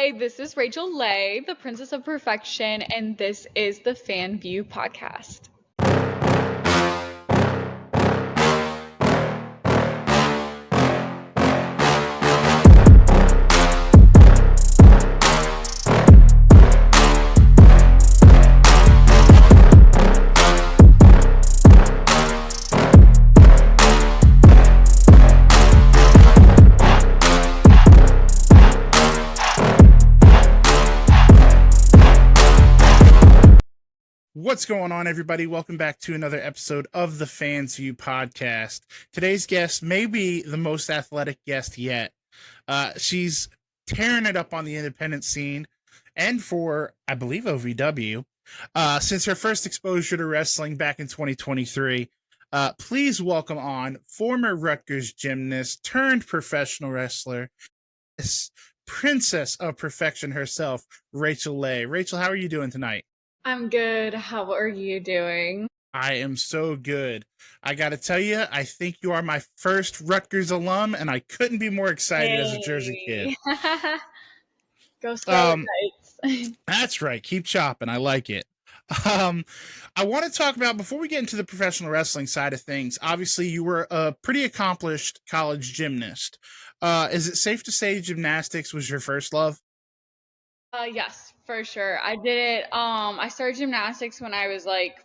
Hi, this is Rachel Ley, the Princess of Perfection, and this is the Fan View Podcast. What's going on, everybody? Welcome back to another episode of the Fans View Podcast. Today's guest may be the most athletic guest yet. She's tearing it up on the independent scene and for, I believe, OVW. Since her first exposure to wrestling back in 2023, please welcome on former Rutgers gymnast turned professional wrestler, Princess of Perfection herself, Rachel Ley. Rachel, how are you doing tonight? I'm good. How are you doing? I am so good. I got to tell you, I think you are my first Rutgers alum, and I couldn't be more excited as a Jersey kid. Go Scarlet Knights. That's right. Keep chopping. I like it. I want to talk about, before we get into the professional wrestling side of things, obviously you were a pretty accomplished college gymnast. Is it safe to say gymnastics was your first love? Yes, for sure. I did it. I started gymnastics when I was like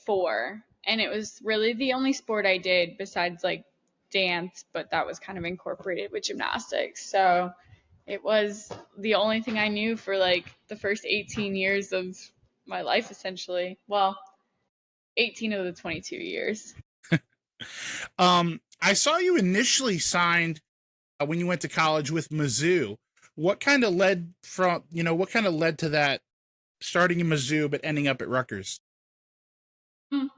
4, and it was really the only sport I did besides like dance, but that was kind of incorporated with gymnastics. So it was the only thing I knew for like the first 18 years of my life, essentially. Well, 18 of the 22 years. I saw you initially signed when you went to college with Mizzou. What kind of led to that, starting in Mizzou but ending up at Rutgers? There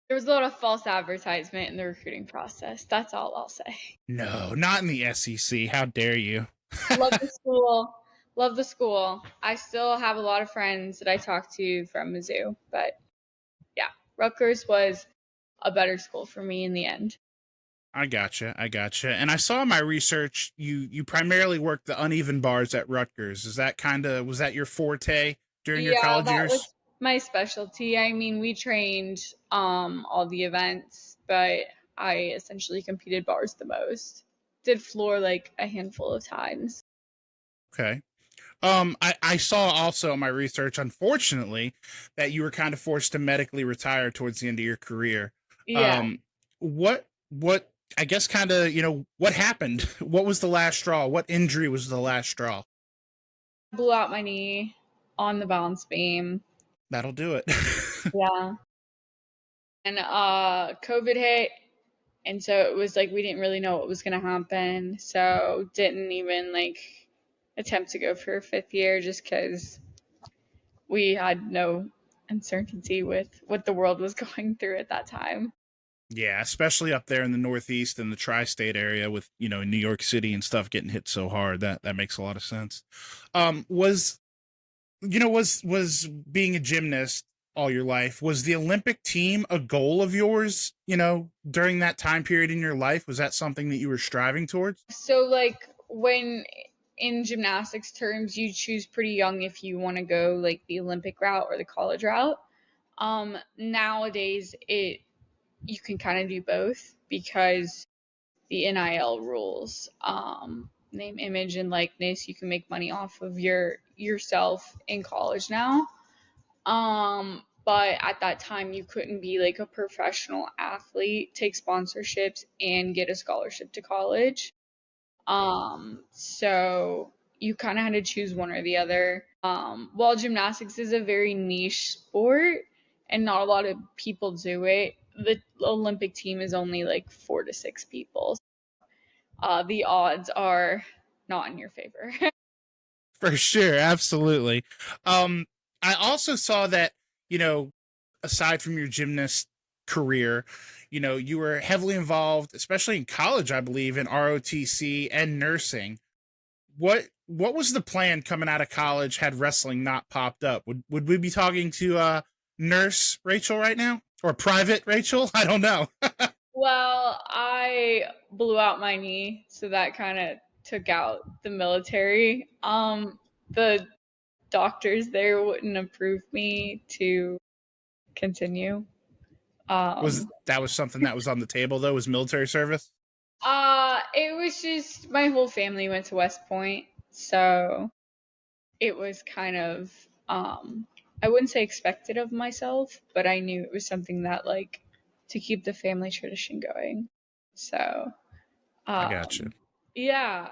was a lot of false advertisement in the recruiting process. That's all I'll say. No, not in the SEC. How dare you? Love the school. Love the school. I still have a lot of friends that I talk to from Mizzou, but yeah, Rutgers was a better school for me in the end. I gotcha. And I saw in my research you primarily worked the uneven bars at Rutgers. Was that your forte during your college years? Yeah, that was my specialty. I mean, we trained all the events, but I essentially competed bars the most. Did floor like a handful of times. Okay. I saw also in my research, unfortunately, that you were kind of forced to medically retire towards the end of your career. Yeah. What I guess kind of, what happened? What was the last straw? What injury was the last straw? Blew out my knee on the balance beam. That'll do it. Yeah. And COVID hit, and so it was like we didn't really know what was going to happen, so didn't even like attempt to go for a 5th year just because we had no uncertainty with what the world was going through at that time. Yeah, especially up there in the Northeast and the tri-state area with, New York City and stuff getting hit so hard. That makes a lot of sense. Was being a gymnast all your life, was the Olympic team a goal of yours, during that time period in your life? Was that something that you were striving towards? So like when in gymnastics terms, you choose pretty young if you want to go like the Olympic route or the college route. Nowadays you can kind of do both because the NIL rules, name, image, and likeness, you can make money off of yourself in college now. But at that time you couldn't be like a professional athlete, take sponsorships, and get a scholarship to college. So you kind of had to choose one or the other. While gymnastics is a very niche sport and not a lot of people do it, the Olympic team is only like 4 to 6 people. The odds are not in your favor. For sure, absolutely. I also saw that, aside from your gymnast career, you were heavily involved, especially in college, I believe, in ROTC and nursing. What was the plan coming out of college had wrestling not popped up? Would we be talking to nurse Rachel right now? Or private Rachel? I don't know. Well, I blew out my knee, so that kind of took out the military, the doctors there wouldn't approve me to continue. Was something that was on the table though? Was military service? It was just my whole family went to West Point, so it was kind of I wouldn't say expected of myself, but I knew it was something that like to keep the family tradition going. So, I got you. yeah.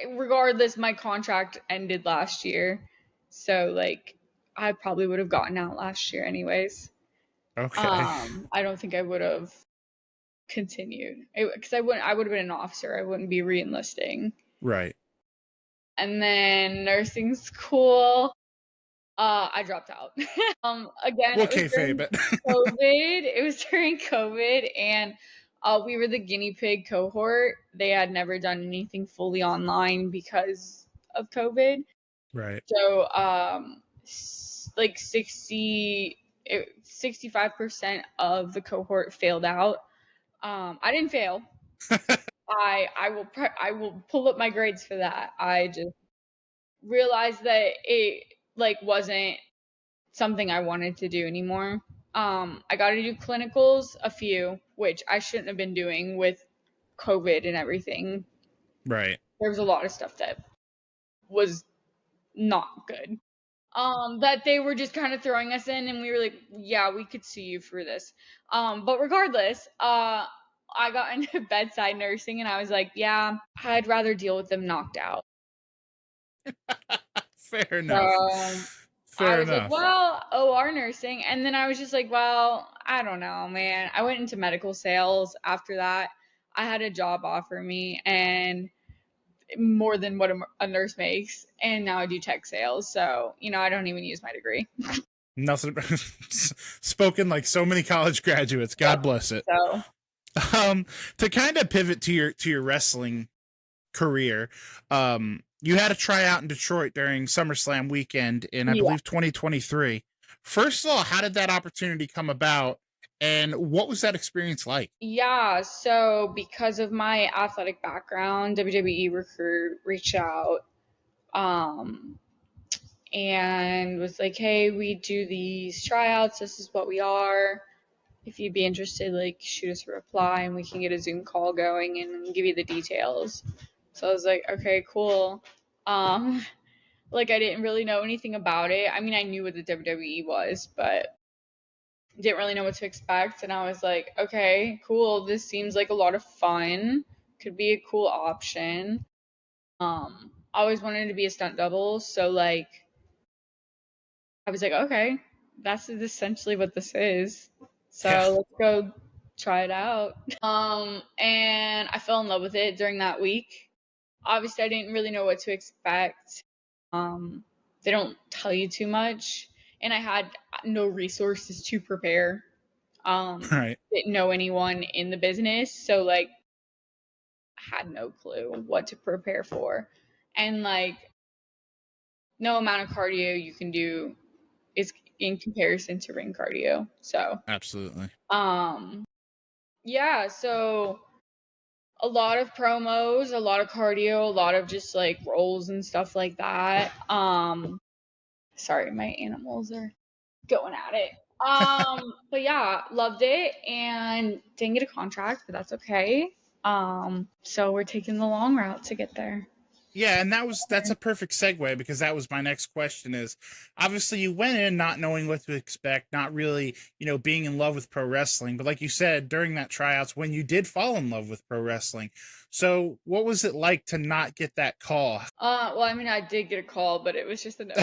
Regardless, my contract ended last year, so like I probably would have gotten out last year anyways. Okay. I don't think I would have continued because I would have been an officer. I wouldn't be re-enlisting. Right. And then nursing school, I dropped out. Again, Well, it was kayfabe during it. COVID. It was during COVID, and we were the guinea pig cohort. They had never done anything fully online because of COVID. Right. So, like 65% of the cohort failed out. I didn't fail. I will pull up my grades for that. I just realized that it like wasn't something I wanted to do anymore. I got to do clinicals, a few, which I shouldn't have been doing with COVID and everything. Right. There was a lot of stuff that was not good. That they were just kind of throwing us in, and we were like, yeah, we could see you for this. But regardless, I got into bedside nursing, and I was like, yeah, I'd rather deal with them knocked out. Fair enough. So I Fair was like, enough. well, OR nursing. And then I was just like, well, I don't know, man. I went into medical sales after that. I had a job offer me and more than what a nurse makes. And now I do tech sales. So, I don't even use my degree. Nothing. Spoken like so many college graduates. God Yep. bless it. So, To kind of pivot to your wrestling career, you had a tryout in Detroit during SummerSlam weekend in, I yeah. believe, 2023. First of all, how did that opportunity come about, and what was that experience like? Yeah. So, because of my athletic background, WWE recruit reached out and was like, hey, we do these tryouts. This is what we are. If you'd be interested, like shoot us a reply and we can get a Zoom call going and give you the details. So I was like, okay, cool. Like I didn't really know anything about it. I mean, I knew what the WWE was, but didn't really know what to expect. And I was like, okay, cool. This seems like a lot of fun. Could be a cool option. I always wanted to be a stunt double, so like I was like, okay, that's essentially what this is. Yeah. So let's go try it out. And I fell in love with it during that week. Obviously, I didn't really know what to expect. They don't tell you too much, and I had no resources to prepare. Right. Didn't know anyone in the business, so like, I had no clue what to prepare for, and like, no amount of cardio you can do is in comparison to ring cardio. So, Absolutely. yeah, so a lot of promos, a lot of cardio, a lot of just like rolls and stuff like that. Sorry, my animals are going at it. But yeah, loved it and didn't get a contract, but that's okay. So we're taking the long route to get there. Yeah, and that's a perfect segue, because that was my next question. Is obviously you went in not knowing what to expect, not really, being in love with pro wrestling, but like you said, during that tryouts, when you did fall in love with pro wrestling, so what was it like to not get that call? Well, I mean, I did get a call, but it was just a no.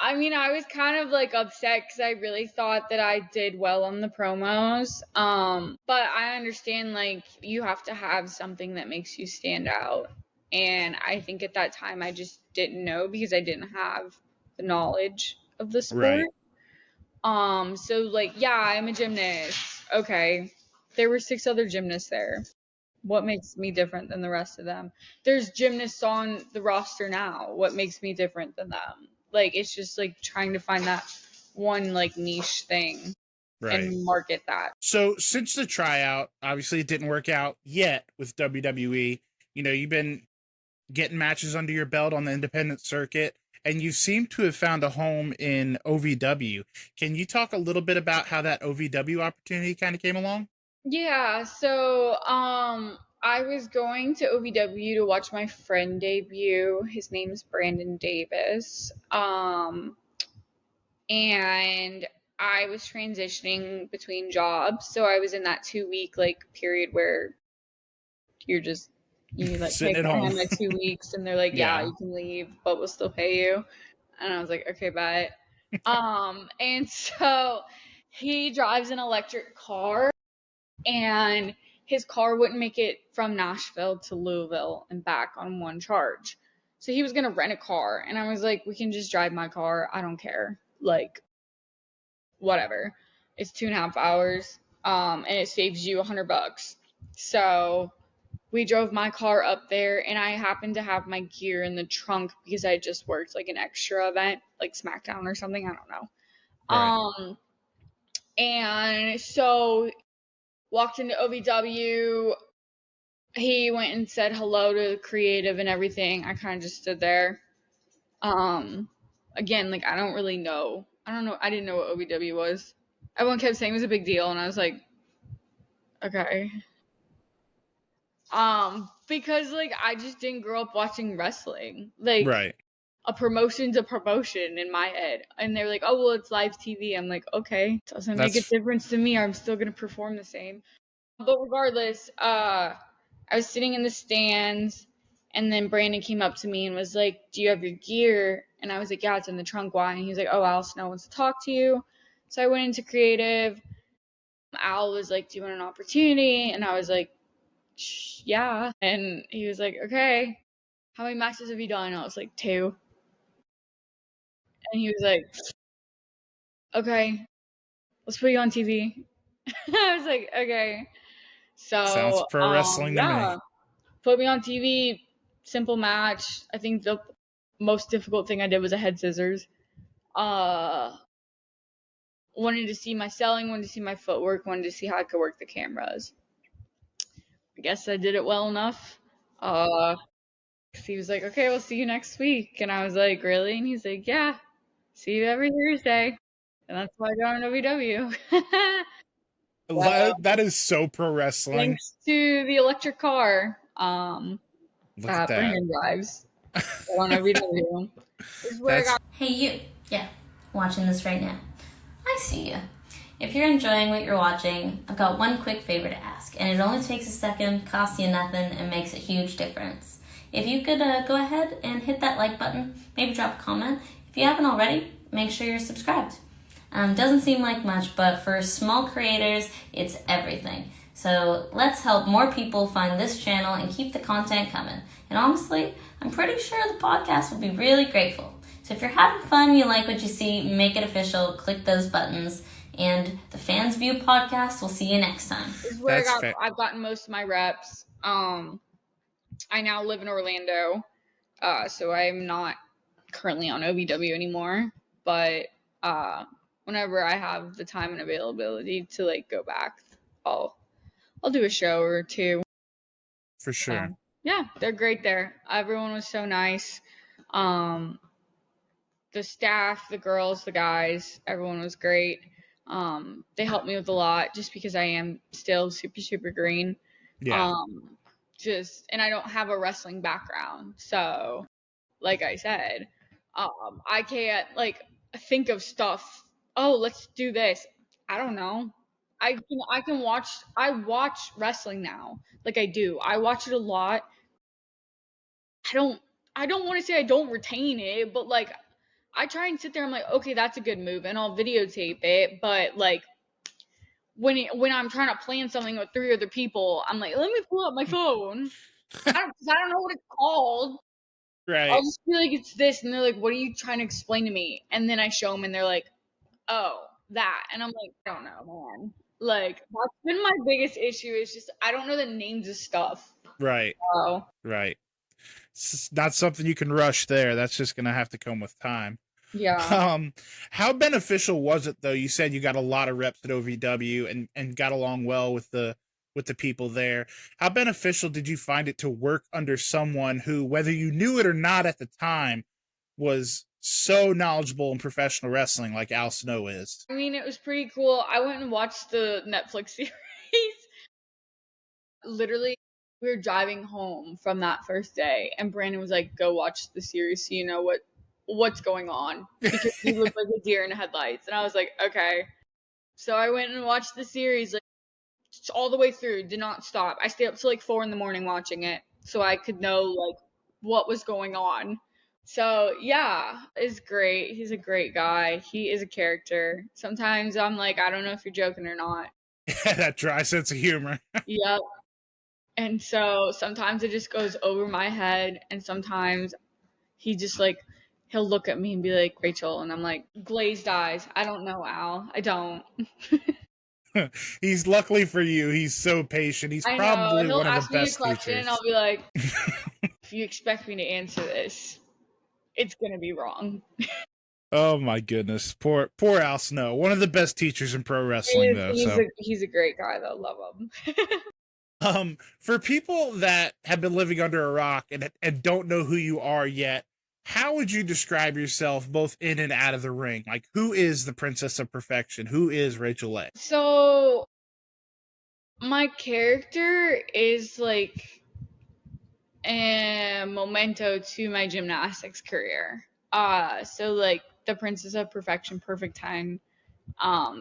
I mean, I was kind of like upset because I really thought that I did well on the promos. But I understand like you have to have something that makes you stand out. And I think at that time I just didn't know because I didn't have the knowledge of the sport. Right. So like, yeah, I'm a gymnast. Okay. There were 6 other gymnasts there. What makes me different than the rest of them? There's gymnasts on the roster now. What makes me different than them? Like it's just like trying to find that one like niche thing. Right. and market that. So since the tryout, obviously it didn't work out yet with WWE. You know, you've been getting matches under your belt on the independent circuit, and you seem to have found a home in OVW. Can you talk a little bit about how that OVW opportunity kind of came along? Yeah, so I was going to OVW to watch my friend debut. His name's Brandon Davis. And I was transitioning between jobs, so I was in that 2 week like period where you're just you like, Sitting hey, at can I home. have my 2 weeks? And they're like, yeah, Yeah. you can leave, but we'll still pay you. And I was like, okay, bye. And so he drives an electric car, and his car wouldn't make it from Nashville to Louisville and back on one charge. So he was gonna rent a car, and I was like, we can just drive my car. I don't care. Like, whatever. It's 2.5 hours, and it saves you $100. So we drove my car up there, and I happened to have my gear in the trunk because I just worked like an extra event, like SmackDown or something. I don't know. Right. And so walked into OVW. He went and said hello to the creative and everything. I kind of just stood there. Again, like I don't really know. I don't know. I didn't know what OVW was. Everyone kept saying it was a big deal, and I was like, okay. Because like I just didn't grow up watching wrestling. Like Right. a promotion's a promotion in my head. And they're like, oh well, it's live TV. I'm like, okay. Doesn't make a That's difference to me. I'm still gonna perform the same. But regardless, I was sitting in the stands, and then Brandon came up to me and was like, do you have your gear? And I was like, yeah, it's in the trunk. Why? And he was like, oh, Al Snow wants to talk to you. So I went into creative. Al was like, do you want an opportunity? And I was like, yeah. And he was like, okay, how many matches have you done? And I was like, 2. And he was like, okay, let's put you on TV. I was like, okay. sounds So, pro wrestling to me. yeah, put me on TV. Simple match. I think the most difficult thing I did was a head scissors. Uh, wanted to see my selling, wanted to see my footwork, wanted to see how I could work the cameras. I guess I did it well enough. He was like, okay, we'll see you next week. And I was like, really? And he's like, yeah, see you every Thursday. And that's why I got on OVW. So, That is so pro wrestling. thanks to the electric car Look at that that. Brandon drives on OVW. This is where I That's got. Hey, you. Yeah, watching this right now. I see you. If you're enjoying what you're watching, I've got one quick favor to ask, and it only takes a second, costs you nothing, and makes a huge difference. If you could go ahead and hit that like button, maybe drop a comment. If you haven't already, make sure you're subscribed. Doesn't seem like much, but for small creators, it's everything. So let's help more people find this channel and keep the content coming. And honestly, I'm pretty sure the podcast will be really grateful. So if you're having fun, you like what you see, make it official, click those buttons, and the Fans View podcast, we'll see you next time. This is where That's fair. I've gotten most of my reps. I now live in Orlando, so I'm not currently on OVW anymore. But whenever I have the time and availability to like go back, I'll do a show or two. for sure. Yeah, they're great there. Everyone was so nice. The staff, the girls, the guys, everyone was great. They helped me with a lot just because I am still super, super green. Yeah. And I don't have a wrestling background. So, like I said, I can't like think of stuff. Oh, let's do this. I don't know. I watch wrestling now. Like I do. I watch it a lot. I don't want to say I don't retain it, but like I try and sit there. I'm like, okay, that's a good move, and I'll videotape it. But like when I'm trying to plan something with 3 other people, I'm like, let me pull up my phone. I don't know what it's called. Right. I'll just be like, it's this, and they're like, what are you trying to explain to me? And then I show them, and they're like, oh, that, and I'm like, I don't know, man. Like that's been my biggest issue is just I don't know the names of stuff. Right. So Right. It's not something you can rush there. That's just going to have to come with time. Yeah. How beneficial was it though? You said you got a lot of reps at OVW and got along well with the people there. How beneficial did you find it to work under someone who, whether you knew it or not at the time, was so knowledgeable in professional wrestling like Al Snow is? I mean, it was pretty cool. I went and watched the Netflix series. Literally, we were driving home from that first day, and Brandon was like, "Go watch the series so you know what's going on," because he looked like a deer in headlights. And I was like, "Okay." So I went and watched the series like all the way through. Did not stop. I stayed up till like 4 a.m. watching it so I could know like what was going on. So yeah, it's great. He's a great guy. He is a character. Sometimes I'm like, I don't know if you're joking or not. Yeah, that dry sense of humor. Yep. And so sometimes it just goes over my head, and sometimes he just like he'll look at me and be like, Rachel, and I'm like, glazed eyes. I don't know, Al. I don't. He's, luckily for you, he's so patient. He's I know. probably He'll one of the ask me a best question teachers. and I'll be like, if you expect me to answer this, it's gonna be wrong. Oh my goodness, poor Al Snow, one of the best teachers in pro wrestling, though. He's a great guy though. Love him. For people that have been living under a rock and don't know who you are yet, how would you describe yourself both in and out of the ring? Like, who is the Princess of Perfection? Who is Rachel Ley? So my character is like a memento to my gymnastics career. So like the Princess of Perfection, perfect time,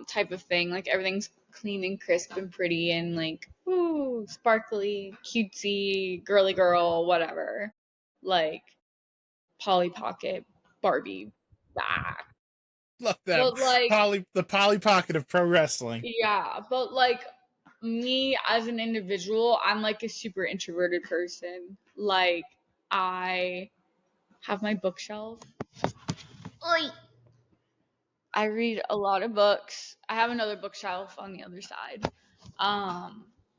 type of thing. Like everything's clean and crisp and pretty and like ooh, sparkly, cutesy, girly girl, whatever. Like Polly Pocket, Barbie. Ah. Love that. But like The Polly Pocket of pro wrestling. yeah, but like me as an individual, I'm like a super introverted person. Like I have my bookshelf. Oi. I read a lot of books. I have another bookshelf on the other side.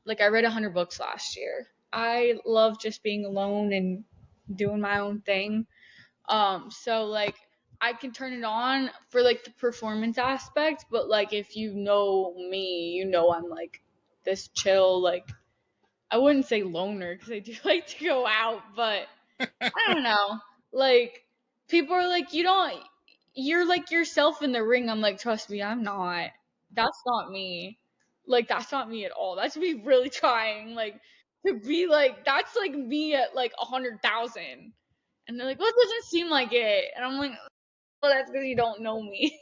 Like I read 100 books last year. I love just being alone and doing my own thing. So like I can turn it on for like the performance aspect, but like if you know me, you know I'm like this chill, like I wouldn't say loner because I do like to go out, but I don't know. Like people are like, you're like yourself in the ring. I'm like, trust me, I'm not. That's not me. Like that's not me at all. That's me really trying like to be like that's like me at like 100,000. And they're like, well, it doesn't seem like it. And I'm like, well, that's because you don't know me.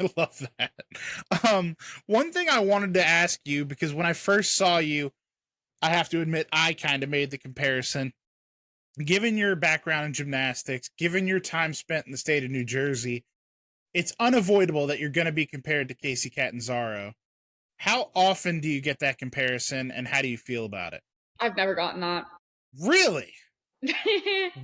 I love that. One thing I wanted to ask you, because when I first saw you, I have to admit, I kind of made the comparison. Given your background in gymnastics, given your time spent in the state of New Jersey, it's unavoidable that you're going to be compared to Casey Catanzaro. How often do you get that comparison, and how do you feel about it? I've never gotten that. Really?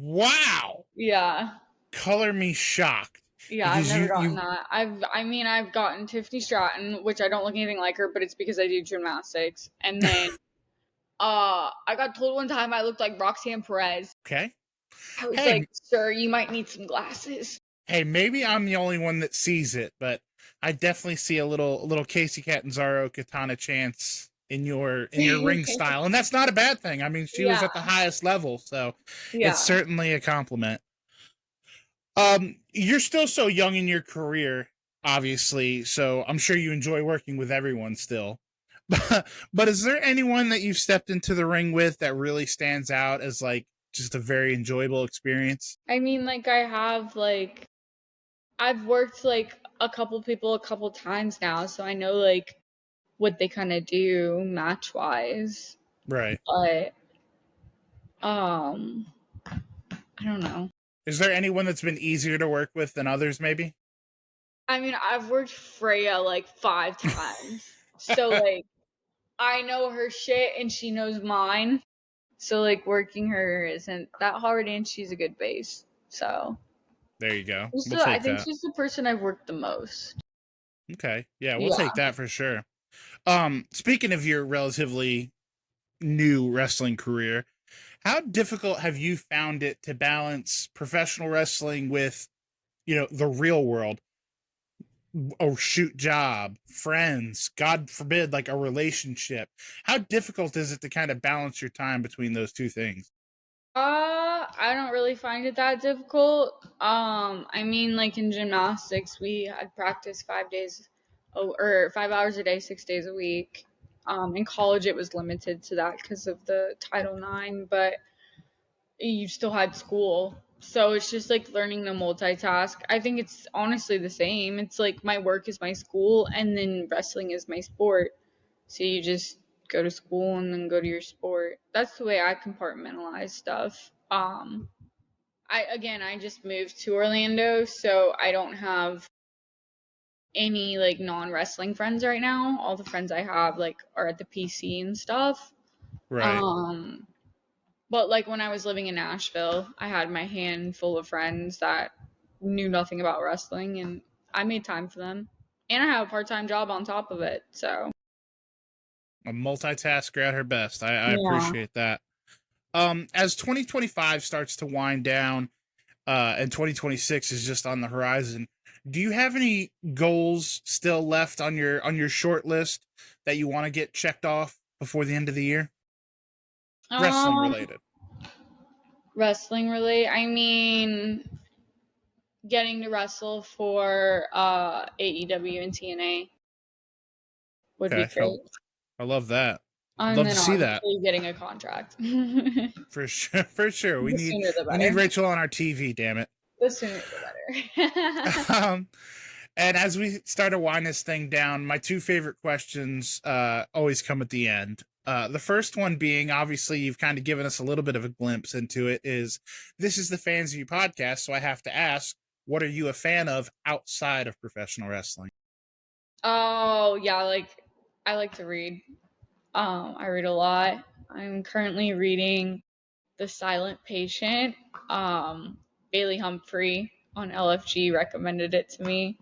Wow. Yeah. Color me shocked. Yeah, I've never gotten that. I've gotten Tiffany Stratton, which I don't look anything like her, but it's because I do gymnastics. And then I got told one time I looked like Roxanne Perez. Okay. I was like, sir, you might need some glasses. Hey, maybe I'm the only one that sees it, but I definitely see a little Casey Catanzaro, Katana Chance in your ring style, and that's not a bad thing. I mean, she was at the highest level, so it's certainly a compliment. You're still so young in your career, obviously, so I'm sure you enjoy working with everyone still. But is there anyone that you've stepped into the ring with that really stands out as like just a very enjoyable experience? I mean, like I've worked like a couple people a couple times now, so I know like what they kind of do match wise. Right. But I don't know. Is there anyone that's been easier to work with than others, maybe? I mean, I've worked Freya like 5 times. So like I know her shit and she knows mine. So like working her isn't that hard, and she's a good base. So there you go. I think she's the person I've worked the most. Okay. Yeah, we'll take that for sure. Speaking of your relatively new wrestling career, how difficult have you found it to balance professional wrestling with the real world. Oh, shoot, job, friends, God forbid, like a relationship. How difficult is it to kind of balance your time between those two things? I don't really find it that difficult. I mean, like in gymnastics, we had practice 5 days, or 5 hours a day, 6 days a week. In college, it was limited to that because of the Title IX, but you still had school. So it's just like learning to multitask. I think it's honestly the same. It's like my work is my school and then wrestling is my sport. So you just go to school and then go to your sport. That's the way I compartmentalize stuff. I just moved to Orlando, so I don't have any like non-wrestling friends right now. All the friends I have like are at the PC and stuff. Right. Um But like when I was living in Nashville, I had my handful of friends that knew nothing about wrestling, and I made time for them. And I have a part-time job on top of it. So, A multitasker at her best. I yeah. appreciate that. As 2025 starts to wind down, and 2026 is just on the horizon, do you have any goals still left on your short list that you want to get checked off before the end of the year? Wrestling Um related. Wrestling really, I mean, getting to wrestle for AEW and TNA would be Okay. great. I love that. And Love to then see that. obviously getting a contract. The For sure. For sure. sooner the We need better. Rachel on our TV, damn it. The sooner the better. Um and as we start to wind this thing down, my two favorite questions always come at the end. The first one being, obviously, you've kind of given us a little bit of a glimpse into it, is this is the Fans View podcast, so I have to ask, what are you a fan of outside of professional wrestling? Oh, yeah, like I like to read. I read a lot. I'm currently reading The Silent Patient. Bailey Humphrey on LFG recommended it to me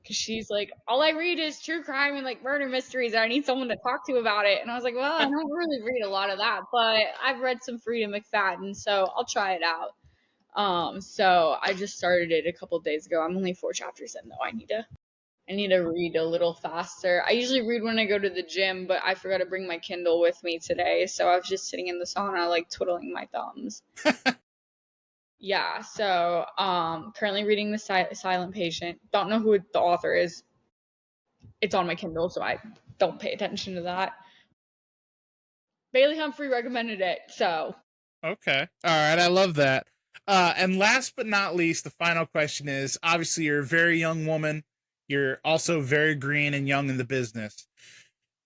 because she's like, all I read is true crime and like murder mysteries. And I need someone to talk to about it. And I was like, well, I don't really read a lot of that, but I've read some Frida McFadden, so I'll try it out. So I just started it a couple days ago. I'm only 4 chapters in though. I need to read a little faster. I usually read when I go to the gym, but I forgot to bring my Kindle with me today, so I was just sitting in the sauna, like twiddling my thumbs. Yeah, so currently reading The Silent Patient. Don't know who the author is. It's on my Kindle, so I don't pay attention to that. Bailey Humphrey recommended it, so. Okay. All right. I love that. And last but not least, the final question is, obviously, you're a very young woman. You're also very green and young in the business.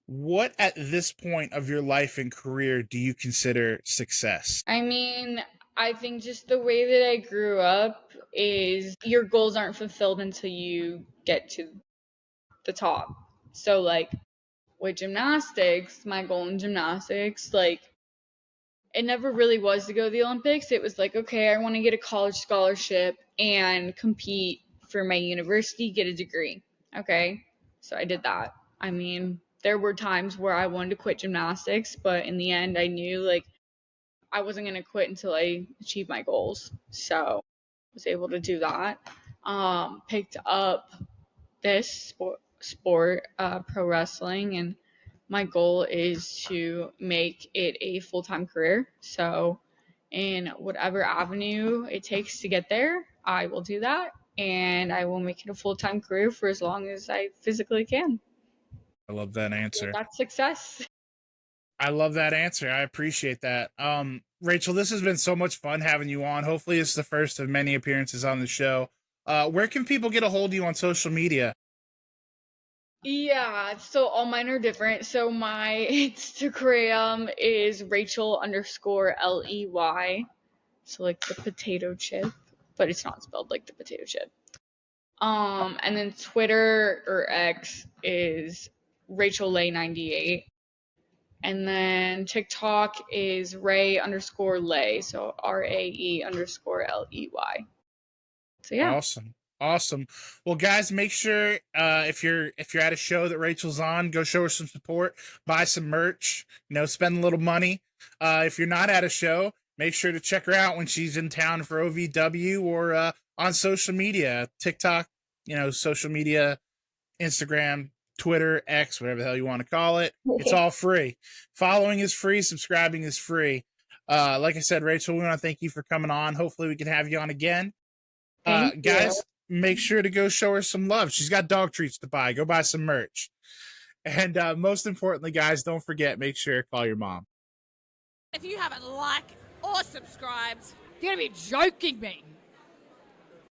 What at this point of your life and career do you consider success? I mean, I think just the way that I grew up is your goals aren't fulfilled until you get to the top. So, like, with gymnastics, my goal in gymnastics, like, it never really was to go to the Olympics. It was like, okay, I want to get a college scholarship and compete for my university, get a degree. Okay, so I did that. I mean, there were times where I wanted to quit gymnastics, but in the end, I knew like I wasn't going to quit until I achieved my goals. So I was able to do that. Picked up this sport, pro wrestling, and my goal is to make it a full-time career. So in whatever avenue it takes to get there, I will do that, and I will make it a full-time career for as long as I physically can. I love that So answer. that's success. I love that answer. I appreciate that. Rachel, this has been so much fun having you on. Hopefully, it's the first of many appearances on the show. Where can people get a hold of you on social media? Yeah, so all mine are different. So my Instagram is Rachel_Ley. So like the potato chip, but it's not spelled like the potato chip. And then Twitter or X is Rachel Ley 98. And then TikTok is Ray_Ley. So RAE_LEY. So yeah. Awesome. Well, guys, make sure if you're at a show that Rachel's on, go show her some support, buy some merch, spend a little money. If you're not at a show, make sure to check her out when she's in town for OVW or on social media, TikTok, social media, Instagram, Twitter, X, whatever the hell you want to call it. It's all free. Following is free. Subscribing is free. Like I said, Rachel, we want to thank you for coming on. Hopefully we can have you on again. Guys, make sure to go show her some love. She's got dog treats to buy. Go buy some merch. And most importantly, guys, don't forget, make sure to call your mom. If you haven't liked or subscribed, you're going to be joking me.